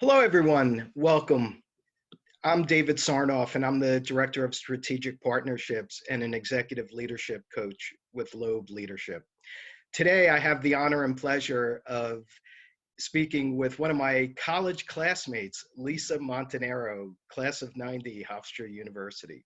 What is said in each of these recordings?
Hello, everyone. Welcome. I'm David Sarnoff, and I'm the Director of Strategic Partnerships and an Executive Leadership Coach with Loeb Leadership. Today, I have the honor and pleasure of speaking with one of my college classmates, Lisa Montanaro, class of '90, Hofstra University.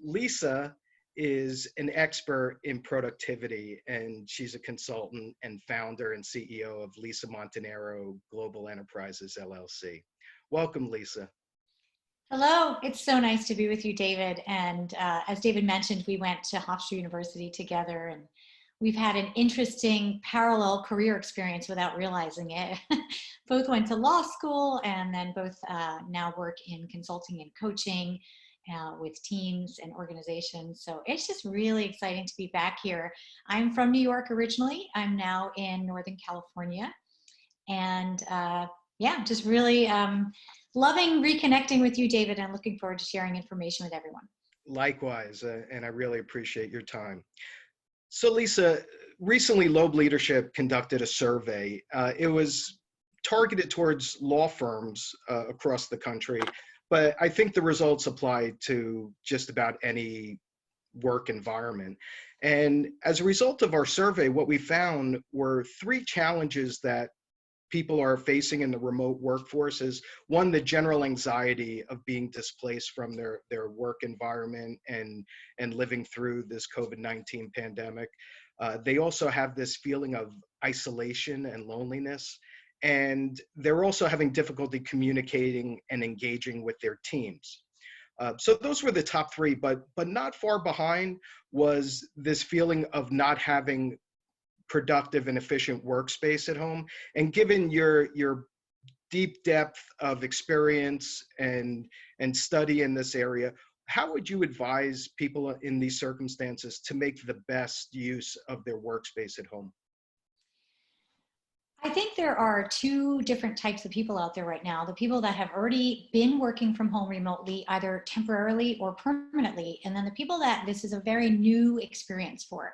Lisa is an expert in productivity, and she's a consultant and founder and CEO of Lisa Montanaro Global Enterprises, LLC. Welcome, Lisa. Hello, it's so nice to be with you, David. And as David mentioned, we went to Hofstra University together, and we've had an interesting parallel career experience without realizing it. Both went to law school, and then both now work in consulting and coaching with teams and organizations. So it's just really exciting to be back here. I'm from New York originally. I'm now in Northern California. And yeah, just really loving reconnecting with you, David, and looking forward to sharing information with everyone. Likewise, and I really appreciate your time. So, Lisa, recently Loeb Leadership conducted a survey. It was targeted towards law firms across the country, but I think the results apply to just about any work environment. And as a result of our survey, what we found were three challenges that people are facing in the remote workforce. Is one, the general anxiety of being displaced from their work environment and living through this COVID-19 pandemic. They also have this feeling of isolation and loneliness, and they're also having difficulty communicating and engaging with their teams. So those were the top three, but not far behind was this feeling of not having productive and efficient workspace at home. And given your deep depth of experience and study in this area, how would you advise people in these circumstances to make the best use of their workspace at home? I think there are two different types of people out there right now. The people that have already been working from home remotely, either temporarily or permanently, and then the people that this is a very new experience for.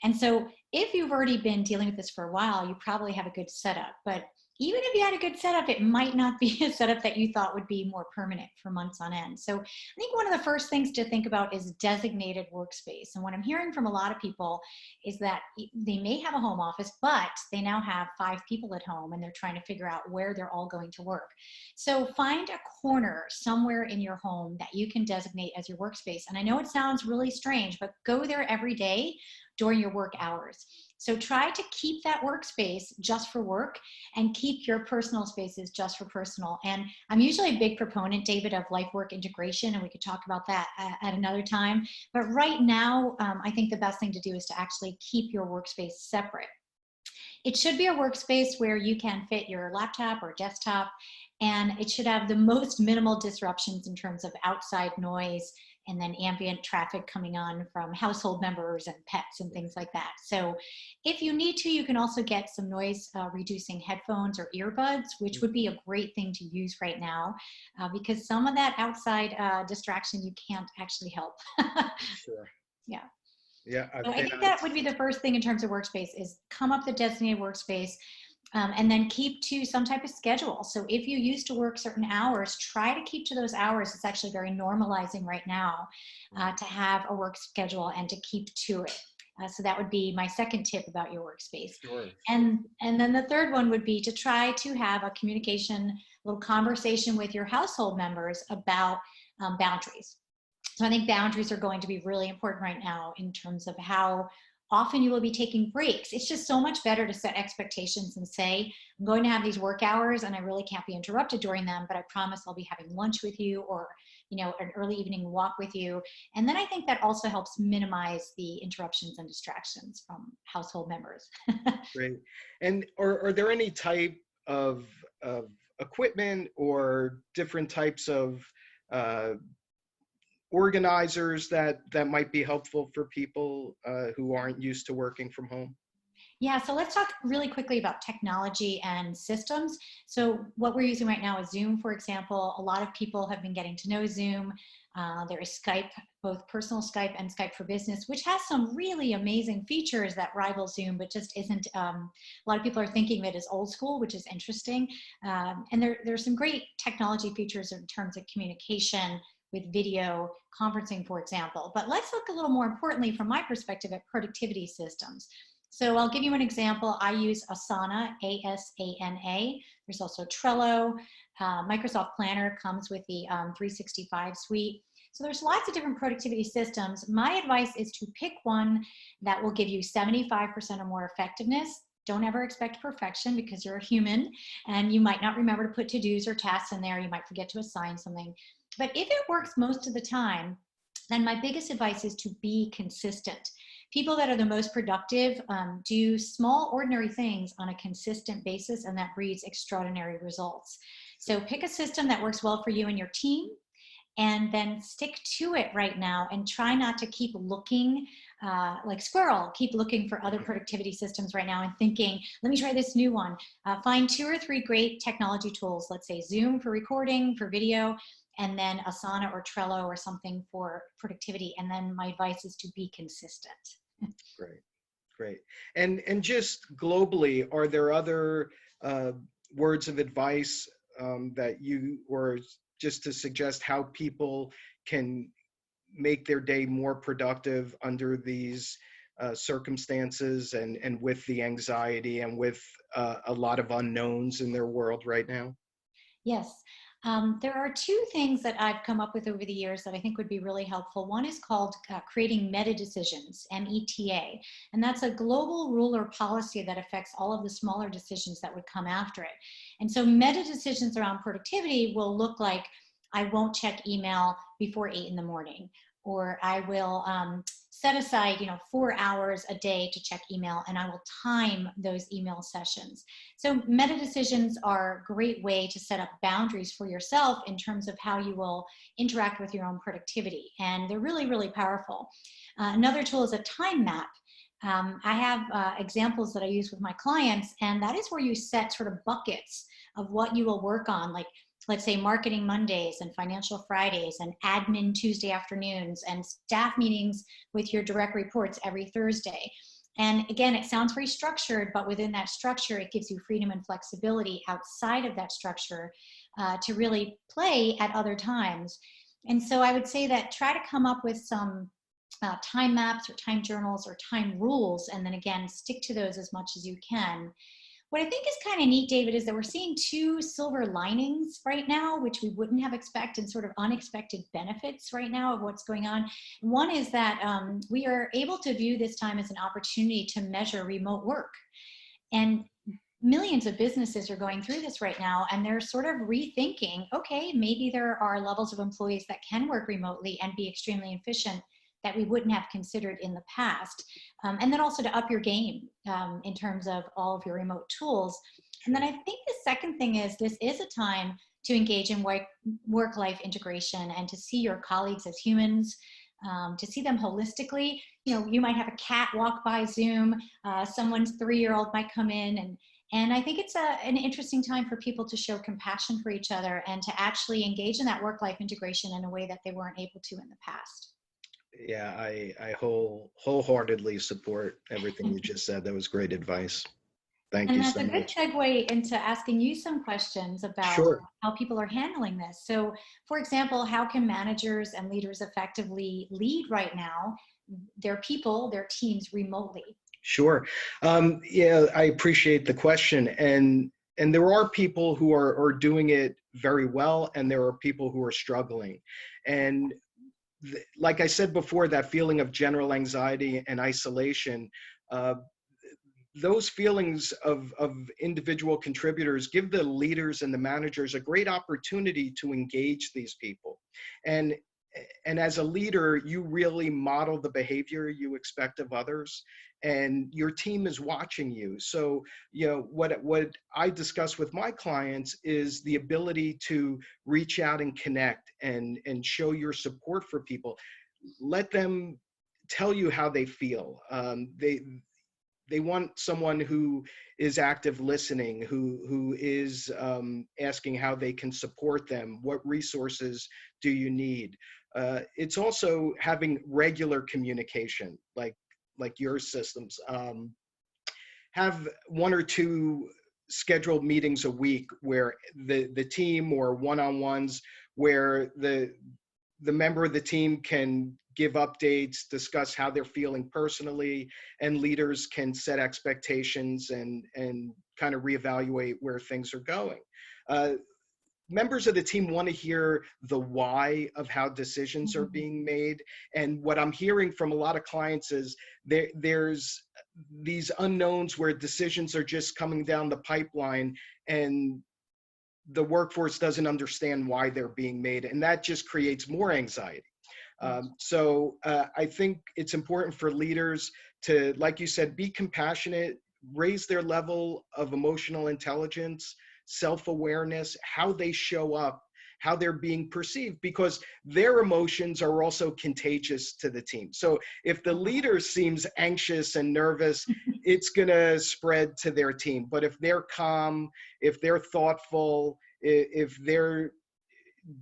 And so if you've already been dealing with this for a while, you probably have a good setup. But even if you had a good setup, it might not be a setup that you thought would be more permanent for months on end. So I think one of the first things to think about is designated workspace. And what I'm hearing from a lot of people is that they may have a home office, but they now have 5 people at home and they're trying to figure out where they're all going to work. So find a corner somewhere in your home that you can designate as your workspace. And I know it sounds really strange, but go there every day during your work hours. So try to keep that workspace just for work and keep your personal spaces just for personal. And I'm usually a big proponent, David, of life-work integration, and we could talk about that at another time. But right now, I think the best thing to do is to actually keep your workspace separate. It should be a workspace where you can fit your laptop or desktop, and it should have the most minimal disruptions in terms of outside noise and then ambient traffic coming on from household members and pets and things like that. So if you need to, you can also get some noise reducing headphones or earbuds, which would be a great thing to use right now because some of that outside distraction you can't actually help. Sure. Yeah. Yeah. So I think that would be the first thing in terms of workspace is come up with a designated workspace. And then keep to some type of schedule. So if you used to work certain hours, try to keep to those hours. It's actually very normalizing right now to have a work schedule and to keep to it. So that would be my second tip about your workspace. Sure. And then the third one would be to try to have a communication, little conversation with your household members about boundaries. So I think boundaries are going to be really important right now in terms of how often you will be taking breaks. It's just so much better to set expectations and say, I'm going to have these work hours and I really can't be interrupted during them, but I promise I'll be having lunch with you or, an early evening walk with you. And then I think that also helps minimize the interruptions and distractions from household members. Great. And are there any type of equipment or different types of organizers that might be helpful for people who aren't used to working from home? Yeah, so let's talk really quickly about technology and systems. So what we're using right now is Zoom, for example. A lot of people have been getting to know Zoom. There is Skype both personal Skype and Skype for Business, which has some really amazing features that rival Zoom, but just isn't, a lot of people are thinking of it as old school, which is interesting. And there's some great technology features in terms of communication with video conferencing, for example. But let's look a little more importantly, from my perspective, at productivity systems. So I'll give you an example. I use Asana, A-S-A-N-A. There's also Trello. Microsoft Planner comes with the 365 suite. So there's lots of different productivity systems. My advice is to pick one that will give you 75% or more effectiveness. Don't ever expect perfection, because you're a human and you might not remember to put to-dos or tasks in there. You might forget to assign something. But if it works most of the time, then my biggest advice is to be consistent. People that are the most productive do small, ordinary things on a consistent basis, and that breeds extraordinary results. So pick a system that works well for you and your team, and then stick to it right now, and try not to keep looking like squirrel, keep looking for other productivity systems right now and thinking, let me try this new one. Find 2 or 3 great technology tools, let's say Zoom for recording, for video, and then Asana or Trello or something for productivity. And then my advice is to be consistent. Great, great. And just globally, are there other words of advice that you, or just to suggest how people can make their day more productive under these circumstances, and with the anxiety and with a lot of unknowns in their world right now? Yes. There are 2 things that I've come up with over the years that I think would be really helpful. One is called creating meta decisions, META, and that's a global rule or policy that affects all of the smaller decisions that would come after it. And so meta decisions around productivity will look like, I won't check email before 8 in the morning, or I will set aside 4 hours a day to check email, and I will time those email sessions. So meta decisions are a great way to set up boundaries for yourself in terms of how you will interact with your own productivity, and they're really, really powerful. Another tool is a time map. I have examples that I use with my clients, and that is where you set sort of buckets of what you will work on, like, let's say, marketing Mondays and financial Fridays and admin Tuesday afternoons and staff meetings with your direct reports every Thursday. And again, it sounds very structured, but within that structure, it gives you freedom and flexibility outside of that structure to really play at other times. And so I would say that try to come up with some time maps or time journals or time rules, and then again, stick to those as much as you can. What I think is kind of neat, David, is that we're seeing 2 silver linings right now, which we wouldn't have expected, sort of unexpected benefits right now of what's going on. One is that we are able to view this time as an opportunity to measure remote work. And millions of businesses are going through this right now, and they're sort of rethinking, okay, maybe there are levels of employees that can work remotely and be extremely efficient that we wouldn't have considered in the past. And then also to up your game in terms of all of your remote tools. And then I think the second thing is, this is a time to engage in work-life integration and to see your colleagues as humans, to see them holistically. You might have a cat walk by Zoom, someone's 3-year-old might come in, and I think it's an interesting time for people to show compassion for each other and to actually engage in that work-life integration in a way that they weren't able to in the past. Yeah, I wholeheartedly support everything you just said. That was great advice. Thank And you that's so a good much. segue into asking you some questions about Sure. how people are handling this. So, for example, how can managers and leaders effectively lead right now their people, their teams remotely? Sure. Yeah, I appreciate the question. And there are people who are doing it very well, and there are people who are struggling. And like I said before, that feeling of general anxiety and isolation, those feelings of individual contributors give the leaders and the managers a great opportunity to engage these people. And as a leader, you really model the behavior you expect of others, and your team is watching you. So, what I discuss with my clients is the ability to reach out and connect and show your support for people. Let them tell you how they feel. they want someone who is active listening, who is asking how they can support them, what resources do you need. It's also having regular communication, like your systems. Have one or two scheduled meetings a week where the team, or one-on-ones where the member of the team can give updates, discuss how they're feeling personally, and leaders can set expectations and kind of reevaluate where things are going. Members of the team want to hear the why of how decisions are being made. And what I'm hearing from a lot of clients is there's these unknowns where decisions are just coming down the pipeline and the workforce doesn't understand why they're being made. And that just creates more anxiety. So I think it's important for leaders to, like you said, be compassionate, raise their level of emotional intelligence, self-awareness, how they show up, how they're being perceived, because their emotions are also contagious to the team. So if the leader seems anxious and nervous, it's going to spread to their team. But if they're calm, if they're thoughtful, if they're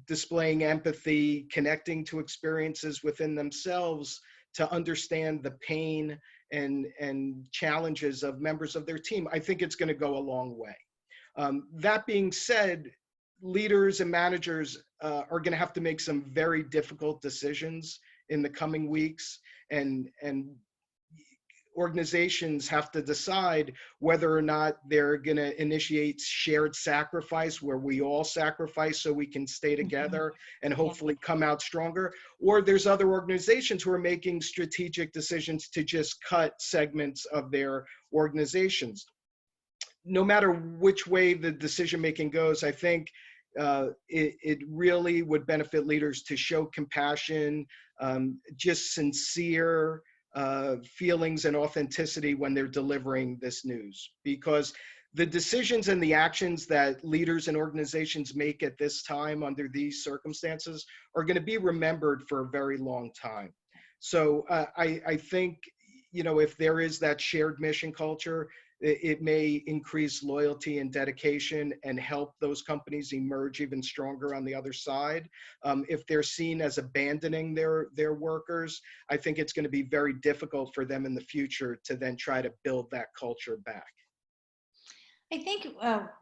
displaying empathy, connecting to experiences within themselves to understand the pain and challenges of members of their team, I think it's going to go a long way. That being said, leaders and managers are going to have to make some very difficult decisions in the coming weeks, and organizations have to decide whether or not they're going to initiate shared sacrifice, where we all sacrifice so we can stay together and hopefully come out stronger, or there's other organizations who are making strategic decisions to just cut segments of their organizations. No matter which way the decision making goes, I think it really would benefit leaders to show compassion, just sincere feelings and authenticity when they're delivering this news, because the decisions and the actions that leaders and organizations make at this time under these circumstances are going to be remembered for a very long time. So I think, you know, if there is that shared mission culture, it may increase loyalty and dedication and help those companies emerge even stronger on the other side. If they're seen as abandoning their workers, I think it's going to be very difficult for them in the future to then try to build that culture back. I think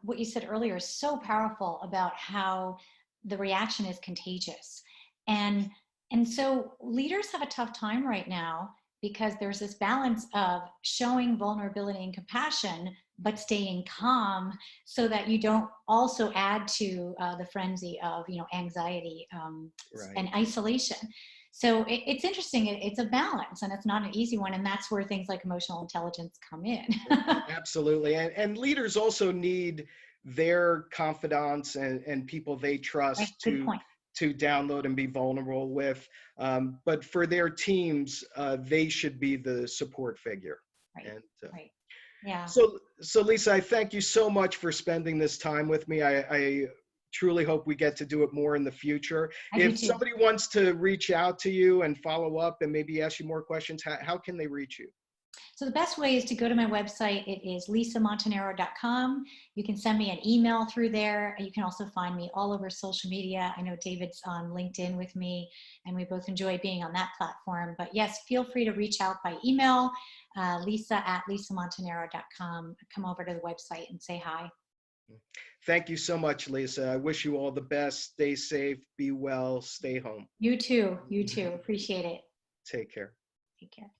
what you said earlier is so powerful about how the reaction is contagious. And so leaders have a tough time right now because there's this balance of showing vulnerability and compassion, but staying calm so that you don't also add to the frenzy of, you know, anxiety and isolation. So it's interesting. It's a balance, and it's not an easy one. And that's where things like emotional intelligence come in. Absolutely. And leaders also need their confidants and people they trust to download and be vulnerable with. But for their teams, they should be the support figure. Right. Yeah. So Lisa, I thank you so much for spending this time with me. I truly hope we get to do it more in the future. If somebody wants to reach out to you and follow up and maybe ask you more questions, how can they reach you? So the best way is to go to my website. It is lisamontanaro.com. You can send me an email through there. You can also find me all over social media. I know David's on LinkedIn with me, and we both enjoy being on that platform. But yes, feel free to reach out by email, lisa@lisamontanaro.com. Come over to the website and say hi. Thank you so much, Lisa. I wish you all the best. Stay safe, be well, stay home. You too. You too. Appreciate it. Take care. Take care.